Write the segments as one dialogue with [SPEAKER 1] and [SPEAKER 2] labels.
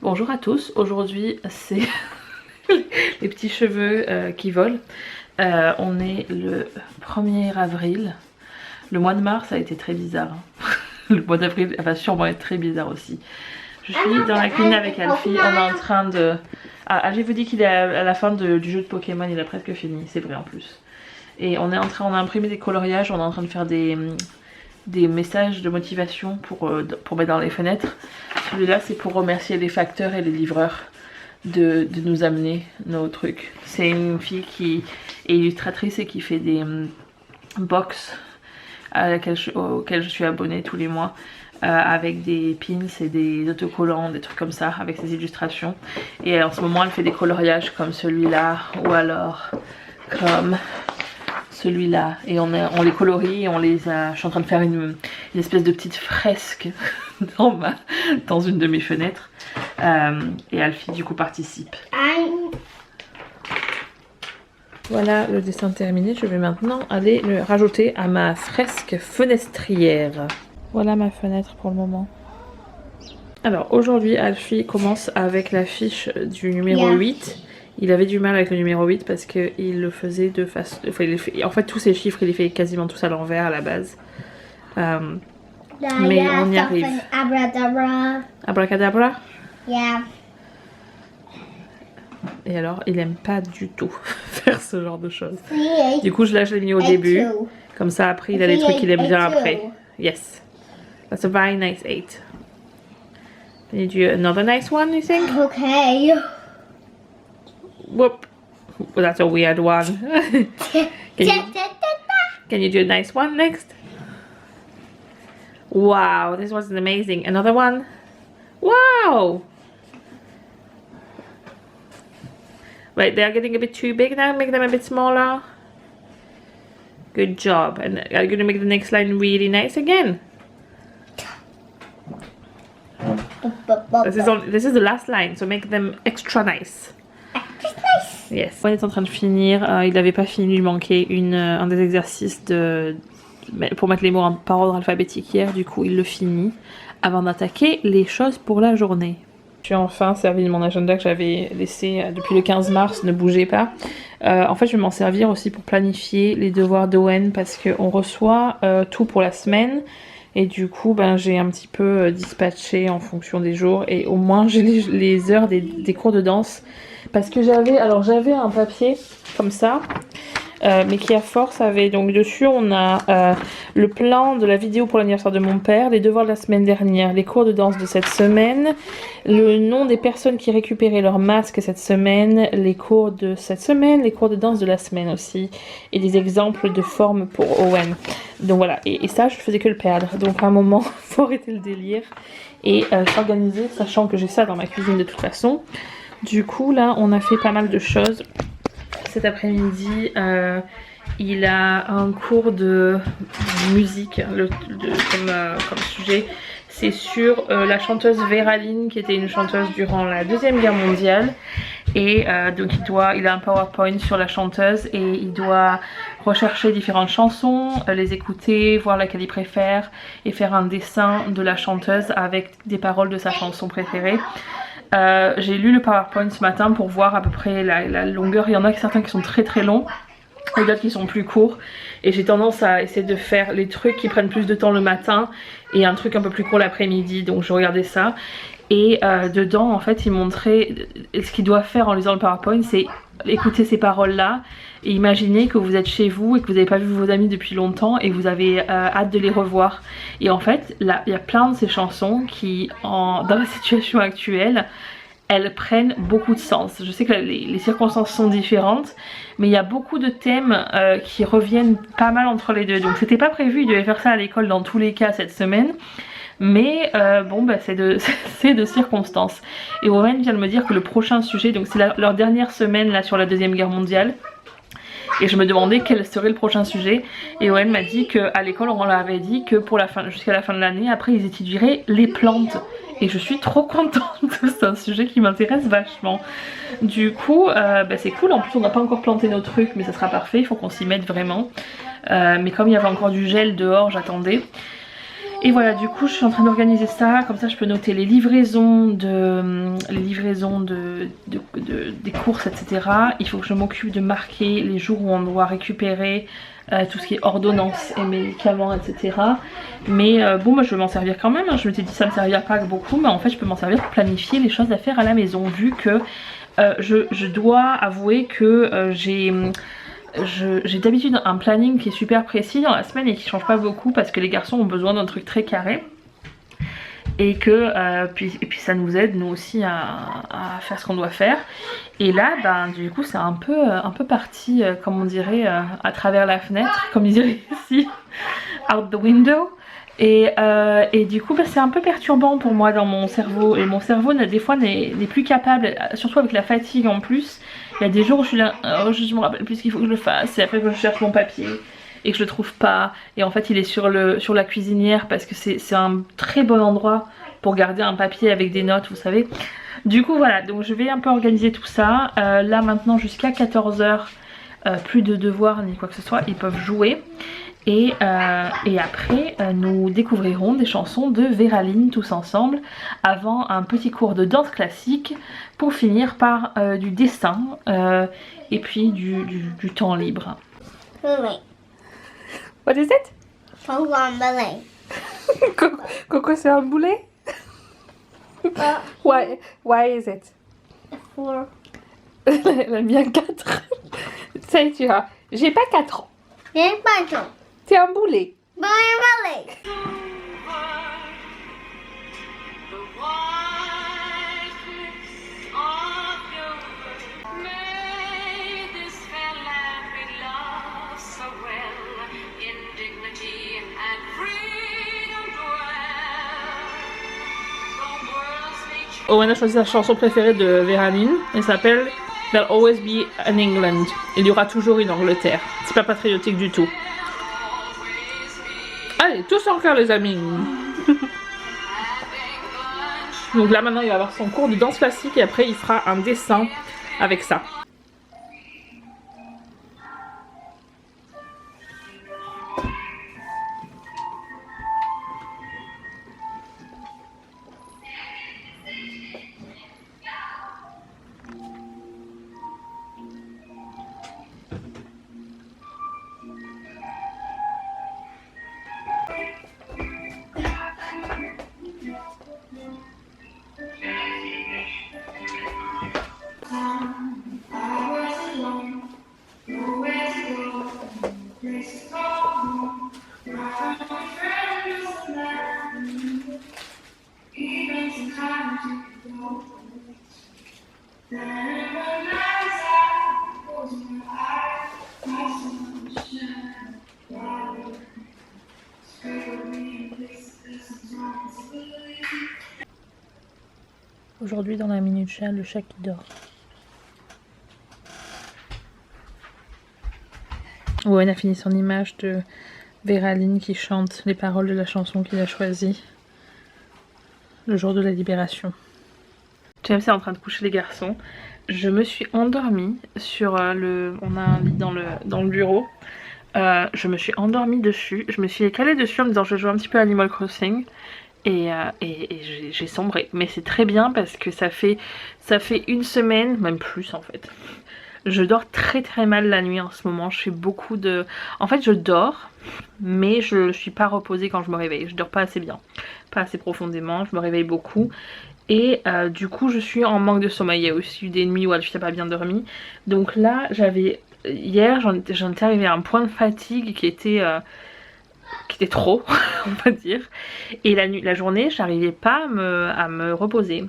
[SPEAKER 1] Bonjour à tous, aujourd'hui c'est les petits cheveux qui volent. On est le 1er avril. Le mois de mars a été très bizarre. Hein. Le mois d'avril va sûrement être très bizarre aussi. Je suis dans la cuisine avec Alfie, on est en train de... Ah, Alfie vous dit qu'il est à la fin du jeu de Pokémon, il a presque fini, c'est vrai en plus. Et on a imprimé des coloriages, on est en train de faire des messages de motivation pour mettre dans les fenêtres. Celui-là c'est pour remercier les facteurs et les livreurs de nous amener nos trucs. C'est une fille qui est illustratrice et qui fait des box auxquelles je suis abonnée tous les mois avec des pins et des autocollants, des trucs comme ça avec ses illustrations. Et en ce moment elle fait des coloriages comme celui-là ou alors comme celui-là, et on les colorie et je suis en train de faire une espèce de petite fresque dans une de mes fenêtres et Alfie du coup participe. Voilà le dessin terminé, je vais maintenant aller le rajouter à ma fresque fenestrière. Voilà ma fenêtre pour le moment. Alors aujourd'hui Alfie commence avec la fiche du numéro 8. Il avait du mal avec le numéro 8 parce qu'il le faisait de façon... En fait tous ces chiffres il les fait quasiment tous à l'envers à la base. Mais on y arrive.
[SPEAKER 2] Abracadabra.
[SPEAKER 1] Abracadabra?
[SPEAKER 2] Yeah.
[SPEAKER 1] Et alors il aime pas du tout faire ce genre de choses. Du coup je l'ai mis au début. Comme ça après il a les trucs qu'il aime bien après. Yes. That's a very nice 8. Can you do another nice one you think?
[SPEAKER 2] Okay.
[SPEAKER 1] Whoop. Well, that's a weird one. Can you do a nice one next? Wow, this was amazing. Another one? Wow! Right, they're getting a bit too big now. Make them a bit smaller. Good job. And are you going to make the next line really nice again? This is the last line, so make them extra nice. Yes. On est en train de finir, il n'avait pas fini, il lui manquait un des exercices pour mettre les mots par ordre alphabétique hier, du coup il le finit avant d'attaquer les choses pour la journée. Je suis enfin servi de mon agenda que j'avais laissé depuis le 15 mars, ne bougez pas. En fait je vais m'en servir aussi pour planifier les devoirs d'Owen parce qu'on reçoit tout pour la semaine. Et du coup, ben, j'ai un petit peu dispatché en fonction des jours. Et au moins, j'ai les heures des cours de danse. Parce que j'avais un papier comme ça. Mais qui à force avait... Donc dessus, on a le plan de la vidéo pour l'anniversaire de mon père. Les devoirs de la semaine dernière. Les cours de danse de cette semaine. Le nom des personnes qui récupéraient leur masque cette semaine. Les cours de cette semaine. Les cours de danse de la semaine aussi. Et des exemples de formes pour Owen. Donc voilà, et ça je faisais que le perdre, donc à un moment faut arrêter le délire et s'organiser, sachant que j'ai ça dans ma cuisine de toute façon. Du coup là on a fait pas mal de choses. Cet après-midi il a un cours de musique comme sujet. C'est sur la chanteuse Vera Lynn qui était une chanteuse durant la Deuxième Guerre mondiale. Et donc il a un PowerPoint sur la chanteuse et il doit rechercher différentes chansons, les écouter, voir laquelle il préfère et faire un dessin de la chanteuse avec des paroles de sa chanson préférée. J'ai lu le PowerPoint ce matin pour voir à peu près la longueur. Il y en a certains qui sont très très longs et d'autres qui sont plus courts. Et j'ai tendance à essayer de faire les trucs qui prennent plus de temps le matin et un truc un peu plus court l'après-midi. Donc je regardais ça. Et dedans en fait il montrait ce qu'il doit faire en lisant le PowerPoint, c'est écouter ces paroles là et imaginer que vous êtes chez vous et que vous n'avez pas vu vos amis depuis longtemps et que vous avez hâte de les revoir. Et en fait là il y a plein de ces chansons qui dans la situation actuelle elles prennent beaucoup de sens. Je sais que les circonstances sont différentes mais il y a beaucoup de thèmes qui reviennent pas mal entre les deux. Donc c'était pas prévu, il devait faire ça à l'école dans tous les cas cette semaine. Mais bon bah c'est de circonstances. Et Owen vient de me dire que le prochain sujet, donc c'est leur dernière semaine là sur la Deuxième Guerre mondiale. Et je me demandais quel serait le prochain sujet. Et Owen m'a dit qu'à l'école on leur avait dit que pour jusqu'à la fin de l'année, après ils étudieraient les plantes. Et je suis trop contente, c'est un sujet qui m'intéresse vachement. Du coup bah c'est cool, en plus on n'a pas encore planté nos trucs mais ça sera parfait, il faut qu'on s'y mette vraiment. Mais comme il y avait encore du gel dehors, j'attendais. Et voilà, du coup je suis en train d'organiser ça, comme ça je peux noter les livraisons des courses, etc. Il faut que je m'occupe de marquer les jours où on doit récupérer tout ce qui est ordonnances et médicaments, etc. Mais bon, moi je vais m'en servir quand même, hein. Je m'étais dit ça me servira pas beaucoup, mais en fait je peux m'en servir pour planifier les choses à faire à la maison, vu que je dois avouer que j'ai d'habitude un planning qui est super précis dans la semaine et qui change pas beaucoup parce que les garçons ont besoin d'un truc très carré. Et que puis ça nous aide nous aussi à faire ce qu'on doit faire. Et là ben du coup c'est un peu parti comme on dirait à travers la fenêtre, comme ils diraient ici, out the window. Et du coup ben, c'est un peu perturbant pour moi dans mon cerveau, et mon cerveau des fois n'est plus capable, surtout avec la fatigue en plus. Il y a des jours où je suis là, oh, je me rappelle plus ce qu'il faut que je fasse, et après je cherche mon papier et que je le trouve pas, et en fait il est sur la cuisinière parce que c'est un très bon endroit pour garder un papier avec des notes, vous savez. Du coup voilà, donc je vais un peu organiser tout ça. Là maintenant jusqu'à 14 h, plus de devoirs ni quoi que ce soit, ils peuvent jouer. Et après nous découvrirons des chansons de Véraline tous ensemble, avant un petit cours de danse classique, pour finir par du dessin et puis du temps libre.
[SPEAKER 2] Wait.
[SPEAKER 1] What is it?
[SPEAKER 2] Ballet.
[SPEAKER 1] Coco, c'est un boulet? Why is it?
[SPEAKER 2] For
[SPEAKER 1] Elle a bien 4. Ça y est, tu vois. J'ai pas 4 ans.
[SPEAKER 2] Ballet.
[SPEAKER 1] C'est un boulet.
[SPEAKER 2] Ballet.
[SPEAKER 1] Owen a choisi sa chanson préférée de Véraline. Elle s'appelle There'll Always Be an England. Il y aura toujours une Angleterre. C'est pas patriotique du tout. Allez, tous en chœur les amis. Donc là maintenant il va avoir son cours de danse classique et après il fera un dessin avec ça. Aujourd'hui dans la minute chat, le chat qui dort. Owen a fini son image de Véraline qui chante les paroles de la chanson qu'il a choisie le jour de la libération. James est en train de coucher les garçons. Je me suis endormie sur on a un lit dans le bureau. Je me suis endormie dessus. Je me suis calée dessus en me disant je joue un petit peu à Animal Crossing. Et j'ai sombré. Mais c'est très bien parce que ça fait une semaine, même plus en fait. Je dors très très mal la nuit en ce moment. Je fais beaucoup de... En fait je dors, mais je suis pas reposée quand je me réveille. Je dors pas assez bien, pas assez profondément. Je me réveille beaucoup. Et du coup je suis en manque de sommeil. Il y a aussi eu des nuits où je n'ai pas bien dormi. Donc là hier j'en étais arrivée à un point de fatigue qui était trop on va dire. Et la journée j'arrivais pas à me reposer.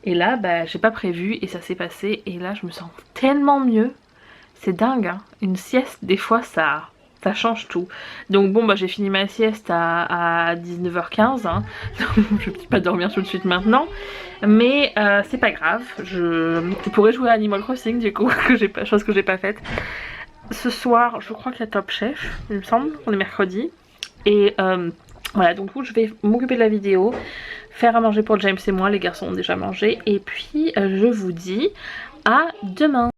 [SPEAKER 1] Et là bah j'ai pas prévu et ça s'est passé. Et là je me sens tellement mieux. C'est dingue hein. Une sieste des fois ça change tout. Donc bon bah j'ai fini ma sieste à 19h15 hein. Donc je ne peux pas dormir tout de suite maintenant. Mais c'est pas grave. Je pourrais jouer à Animal Crossing du coup, chose que j'ai pas faite. Ce soir je crois qu'il y a Top Chef, il me semble, on est mercredi. Et voilà, donc je vais m'occuper de la vidéo, faire à manger pour James et moi, les garçons ont déjà mangé. Et puis je vous dis à demain.